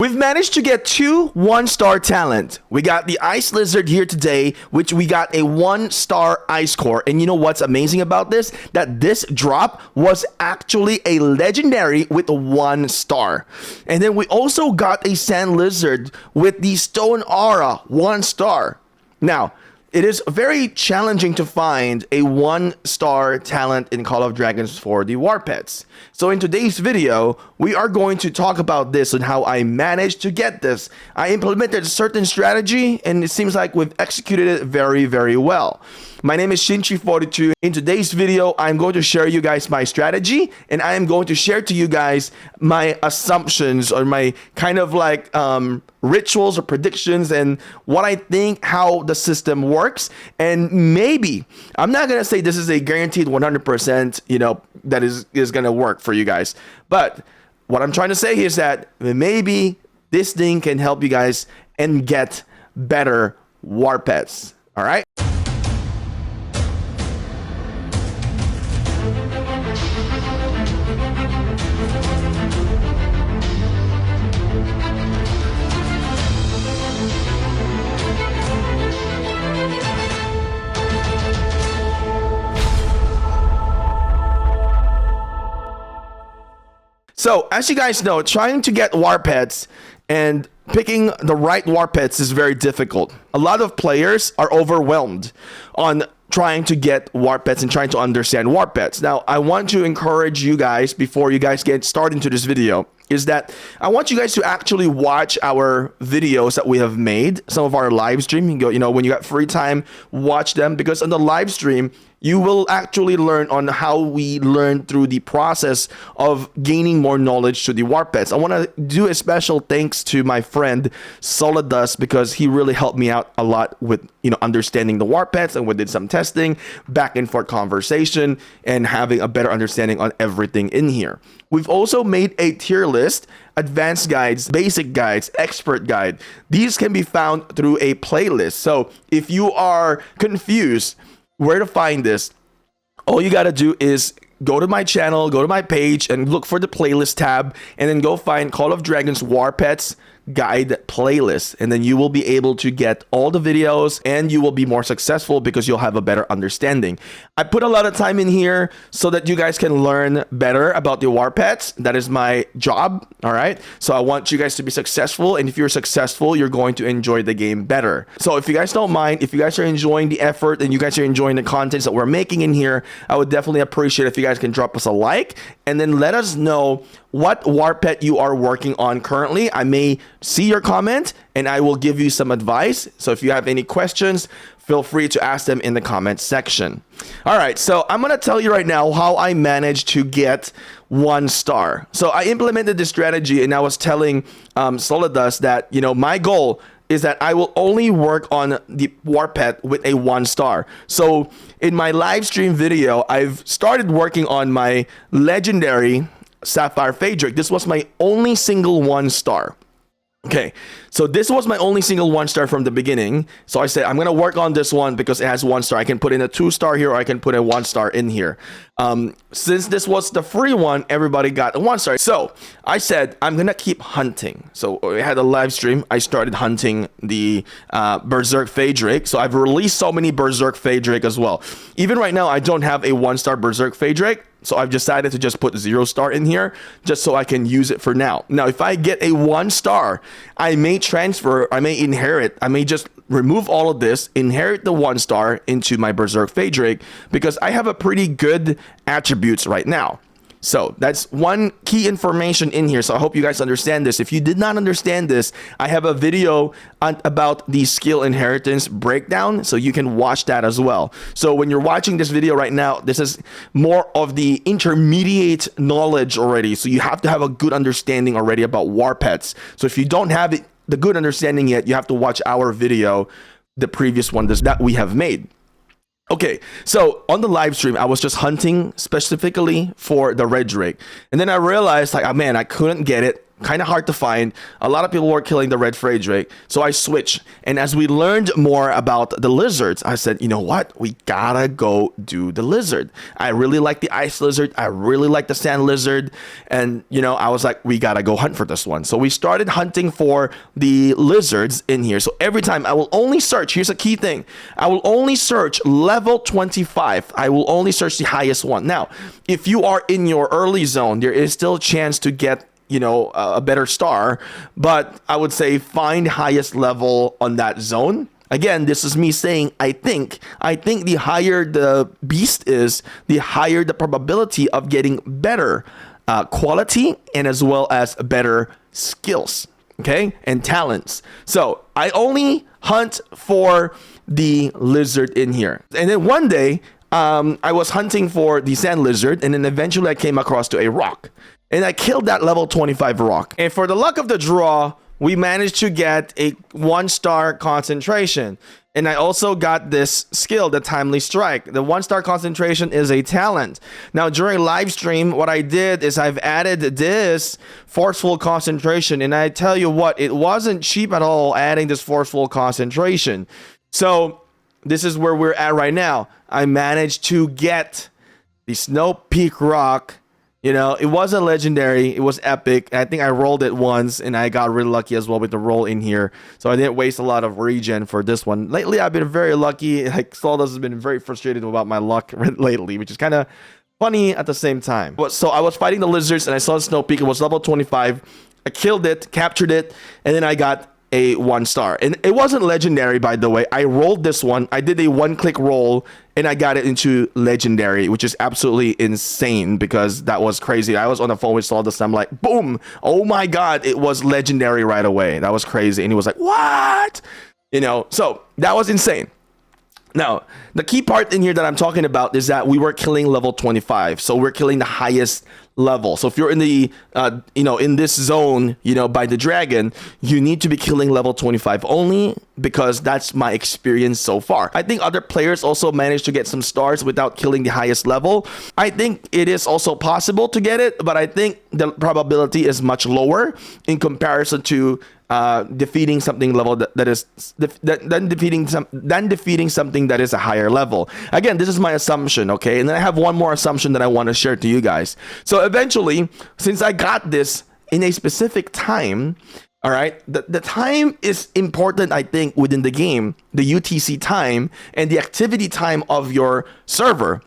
We've managed to get 2 1-star talent. We got the Ice Lizard here today, which we got a 1-star Ice Core. And you know what's amazing about this? That this drop was actually a legendary with a 1 star. And then we also got a Sand Lizard with the Stone Aura 1 star. Now, it is very challenging to find a 1-star talent in Call of Dragons for the War Pets. So in today's video, we are going to talk about this and how I managed to get this. I implemented a certain strategy and it seems like we've executed it very, very well. My name is Shinchi42. In today's video, I'm going to share you guys my strategy and I am going to share to you guys my assumptions or my kind of like rituals or predictions and what I think how the system works. And maybe, I'm not going to say this is a guaranteed 100%, that is going to work for you guys. But what I'm trying to say is that maybe this thing can help you guys and get better War Pets. All right. So, as you guys know, trying to get War Pets and picking the right War Pets is very difficult. A lot of players are overwhelmed on trying to get War Pets and trying to understand War Pets. Now, I want to encourage you guys, before you guys get started into this video, is that I want you guys to actually watch our videos that we have made, some of our live stream. When you got free time, watch them, because on the live stream, you will actually learn on how we learn through the process of gaining more knowledge to the War Pets. I want to do a special thanks to my friend Solidus, because he really helped me out a lot with understanding the War Pets, and we did some testing, back and forth conversation, and having a better understanding on everything in here. We've also made a tier list, advanced guides, basic guides, expert guide. These can be found through a playlist. So if you are confused where to find this, all you got to do is go to my channel, go to my page, and look for the playlist tab, and then go find Call of Dragons War Pets Guide playlist, and then you will be able to get all the videos and you will be more successful because you'll have a better understanding. I put a lot of time in here so that you guys can learn better about the War Pets. That is my job. All right, so I want you guys to be successful, and if you're successful, you're going to enjoy the game better. So if you guys don't mind, if you guys are enjoying the effort and you guys are enjoying the contents that we're making in here, I would definitely appreciate if you guys can drop us a like and then let us know what War Pet you are working on currently. I may see your comment and I will give you some advice. So if you have any questions, feel free to ask them in the comment section. All right, so I'm going to tell you right now how I managed to get 1 star. So I implemented this strategy and I was telling Solidus that, my goal is that I will only work on the War Pet with a 1 star. So in my live stream video, I've started working on my legendary Sapphire Phaedric. This was my only single 1 star. Okay, so this was my only single 1 star from the beginning. So I said, I'm going to work on this one because it has 1 star. I can put in a 2 star here, or I can put a 1 star in here. Since this was the free one, everybody got a 1 star. So I said, I'm going to keep hunting. So I had a live stream. I started hunting the Berserk Phaedric. So I've released so many Berserk Phaedric as well. Even right now, I don't have a 1-star Berserk Phaedric. So I've decided to just put 0 star in here just so I can use it for now. Now, if I get a 1 star, I may transfer, I may inherit, I may just remove all of this, inherit the 1 star into my Berserk Phaedric, because I have a pretty good attributes right now. So that's one key information in here. So I hope you guys understand this. If you did not understand this, I have a video about the skill inheritance breakdown, so you can watch that as well. So when you're watching this video right now, this is more of the intermediate knowledge already. So you have to have a good understanding already about War Pets. So if you don't have it, the good understanding yet, you have to watch our video, the previous one that we have made. Okay, so on the live stream, I was just hunting specifically for the red drake. And then I realized, like, oh man, I couldn't get it kind of hard to find. A lot of people were killing the red fray drake, so I switched. And as we learned more about the lizards, I said, you know what, we gotta go do the lizard. I really like the ice lizard, I really like the sand lizard, and you know, I was like, we gotta go hunt for this one. So we started hunting for the lizards in here. So every time I will only search, here's a key thing, I will only search level 25. I will only search the highest one. Now if you are in your early zone, there is still a chance to get, you know, a better star, but I would say find highest level on that zone. Again, this is me saying I think the higher the beast is, the higher the probability of getting better quality and as well as better skills, okay, and talents. So I only hunt for the lizard in here. And then one day I was hunting for the sand lizard, and then eventually I came across to a rock, and I killed that level 25 rock. And for the luck of the draw, we managed to get a 1-star concentration. And I also got this skill, the Timely Strike. The 1-star concentration is a talent. Now, during live stream, what I did is I've added this forceful concentration. And I tell you what, it wasn't cheap at all adding this forceful concentration. So this is where we're at right now. I managed to get the Snow Peak Rock. You know, it wasn't legendary, it was epic. I think I rolled it once and I got really lucky as well with the roll in here. So I didn't waste a lot of regen for this one. Lately, I've been very lucky. Like, Sawdust has been very frustrated about my luck lately, which is kind of funny at the same time. So I was fighting the lizards and I saw the Snow Peak. It was level 25. I killed it, captured it, and then I got a 1-star. And it wasn't legendary, by the way. I rolled this one. I did a 1-click roll and I got it into legendary, which is absolutely insane because that was crazy. I was on the phone with Sawdust. I'm like, boom, oh my god, it was legendary right away. That was crazy. And he was like, what? You know, so that was insane. Now, the key part in here that I'm talking about is that we were killing level 25. So we're killing the highest level. So if you're in the, you know, in this zone, you know, by the dragon, you need to be killing level 25 only, because that's my experience so far. I think other players also managed to get some stars without killing the highest level. I think it is also possible to get it, but I think the probability is much lower in comparison to defeating something level that is defeating something that is a higher level. Again, this is my assumption, okay? And then I have one more assumption that I want to share to you guys. So eventually, since I got this in a specific time, all right, the time is important, I think, within the game, the UTC time and the activity time of your server.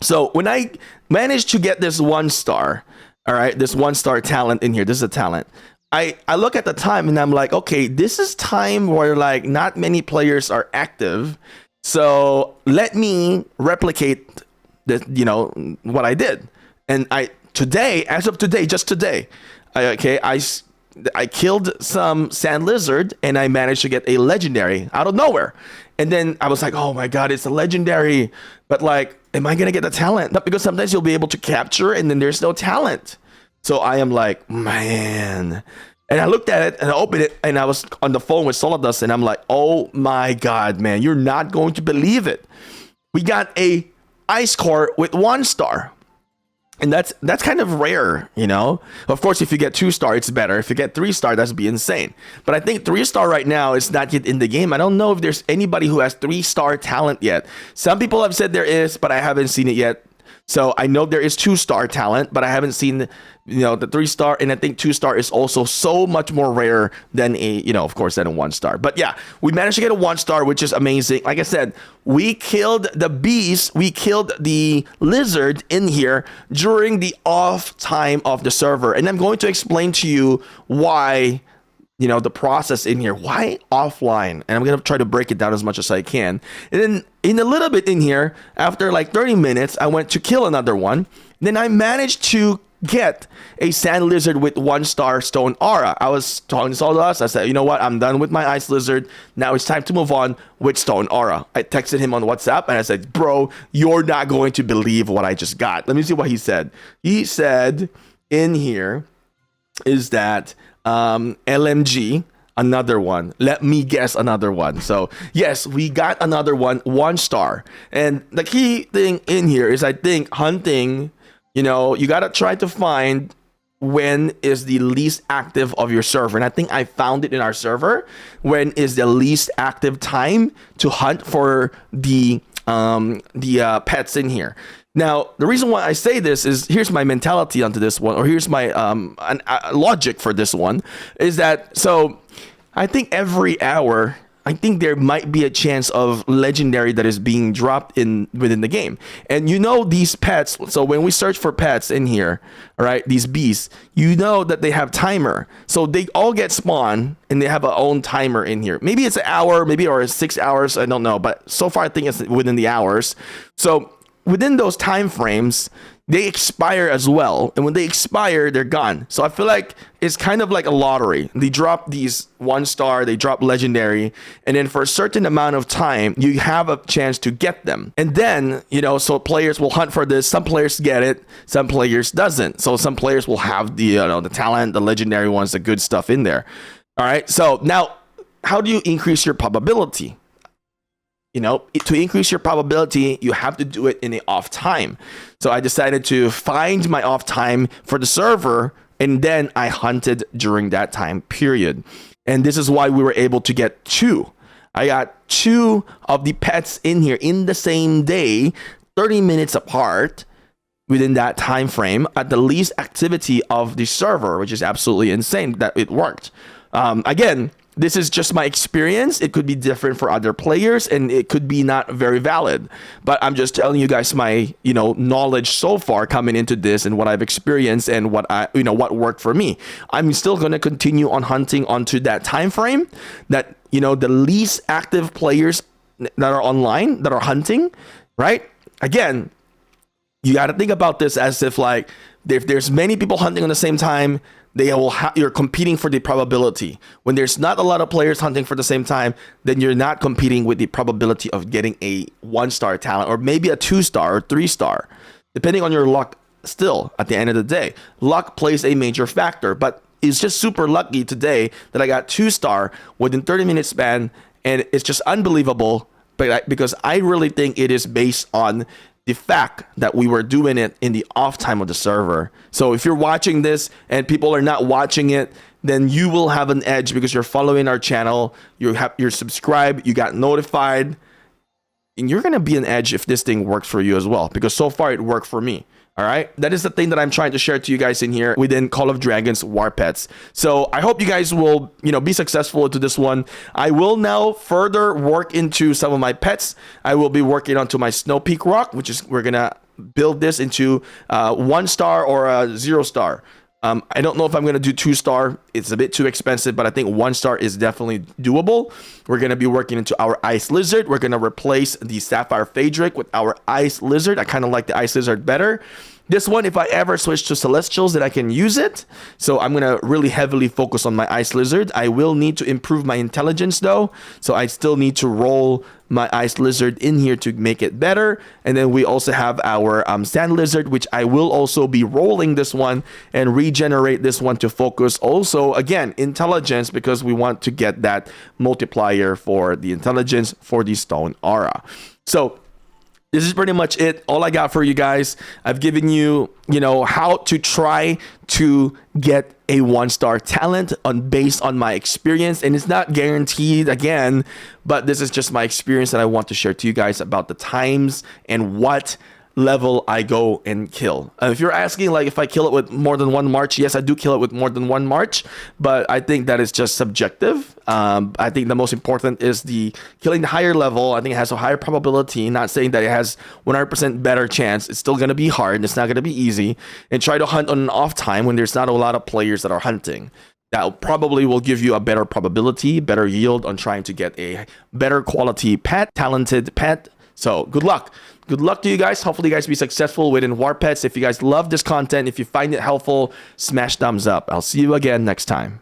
So when I managed to get this 1-star, all right, this 1-star talent in here, this is a talent. I look at the time and I'm like, okay, this is time where like not many players are active. So let me replicate the, you know, what I did. And today, as of today, just today, I killed some sand lizard and I managed to get a legendary out of nowhere. And then I was like, oh my god, it's a legendary. But like, am I gonna get the talent? Not, because sometimes you'll be able to capture and then there's no talent. So I am like, man. And I looked at it and I opened it and I was on the phone with Sawdust and I'm like, oh my god, man, you're not going to believe it. We got a ice core with 1-star. And that's kind of rare, you know. Of course, if you get 2-star, it's better. If you get 3-star, that'd be insane. But I think 3-star right now is not yet in the game. I don't know if there's anybody who has 3-star talent yet. Some people have said there is, but I haven't seen it yet. So I know there is 2-star talent, but I haven't seen, you know, the 3-star, and I think 2-star is also so much more rare than a, you know, of course, than a 1-star. But yeah, we managed to get a 1-star, which is amazing. Like I said, we killed the beast, we killed the lizard in here during the off time of the server, and I'm going to explain to you why. You know, the process in here, why offline? And I'm going to try to break it down as much as I can. And then in a little bit in here, after like 30 minutes, I went to kill another one. Then I managed to get a sand lizard with 1-star stone aura. I was talking to Sawdust. I said, you know what? I'm done with my ice lizard. Now it's time to move on with stone aura. I texted him on WhatsApp and I said, bro, you're not going to believe what I just got. Let me see what he said. He said in here is that LMG, another one. Let me guess, another one. So yes, we got another one, 1-star. And the key thing in here is, I think, hunting, you know, you got to try to find when is the least active of your server. And I think I found it in our server. When is the least active time to hunt for the pets in here. Now, the reason why I say this is, here's my mentality onto this one, or here's my logic for this one, is that, so I think every hour, I think there might be a chance of legendary that is being dropped within the game. And you know these pets, so when we search for pets in here, all right, these beasts, you know that they have timer. So they all get spawned and they have a own timer in here. Maybe it's an hour, maybe, or 6 hours, I don't know. But so far I think it's within the hours. So within those time frames, they expire as well. And when they expire, they're gone. So I feel like it's kind of like a lottery. They drop these 1-star, they drop legendary, and then for a certain amount of time, you have a chance to get them. And then, you know, so players will hunt for this. Some players get it, some players doesn't. So some players will have the, the talent, the legendary ones, the good stuff in there. All right. So now, how do you increase your probability? You know, to increase your probability, you have to do it in the off time. So I decided to find my off time for the server, and then I hunted during that time period. And this is why we were able to get 2. I got 2 of the pets in here in the same day, 30 minutes apart within that time frame at the least activity of the server, which is absolutely insane that it worked. Again, this is just my experience. It could be different for other players, and it could be not very valid. But I'm just telling you guys my, knowledge so far coming into this, and what I've experienced, and what what worked for me. I'm still going to continue on hunting onto that time frame that, the least active players that are online that are hunting, right? Again, you got to think about this as if there's many people hunting on the same time, you're competing for the probability. When there's not a lot of players hunting for the same time, then you're not competing with the probability of getting a 1-star talent, or maybe a 2-star or 3-star, depending on your luck. Still, at the end of the day, luck plays a major factor, but it's just super lucky today that I got 2-star within 30-minute span, and it's just unbelievable. But because I really think it is based on the fact that we were doing it in the off time of the server. So if you're watching this and people are not watching it, then you will have an edge because you're following our channel, you're subscribed, you got notified, and you're gonna be an edge if this thing works for you as well, because so far it worked for me. All right, that is the thing that I'm trying to share to you guys in here within Call of Dragons War Pets. So I hope you guys will, be successful into this one. I will now further work into some of my pets. I will be working onto my Snow Peak Rock, which is, we're gonna build this into 1-star or a 0-star. I don't know if I'm going to do 2-star. It's a bit too expensive, but I think 1-star is definitely doable. We're going to be working into our Ice Lizard. We're going to replace the Sapphire Phaedric with our Ice Lizard. I kind of like the Ice Lizard better. This one, if I ever switch to Celestials, then I can use it. So I'm going to really heavily focus on my Ice Lizard. I will need to improve my intelligence though. So I still need to roll my Ice Lizard in here to make it better. And then we also have our Sand Lizard, which I will also be rolling this one and regenerate this one to focus also, again, intelligence, because we want to get that multiplier for the intelligence for the Stone Aura. So this is pretty much it. All I got for you guys. I've given you, how to try to get a 1-star talent based on my experience. And it's not guaranteed again, but this is just my experience that I want to share to you guys about the times and what level I go and kill. If you're asking if I kill it with more than 1 march, yes, I do kill it with more than 1 march, but I think that is just subjective. I think the most important is the killing the higher level. I think it has a higher probability, not saying that it has 100% better chance. It's still going to be hard. It's not going to be easy. And try to hunt on an off time when there's not a lot of players that are hunting. That probably will give you a better probability, better yield on trying to get a better quality pet, talented pet. So good luck. Good luck to you guys. Hopefully you guys be successful within War Pets. If you guys love this content, if you find it helpful, smash thumbs up. I'll see you again next time.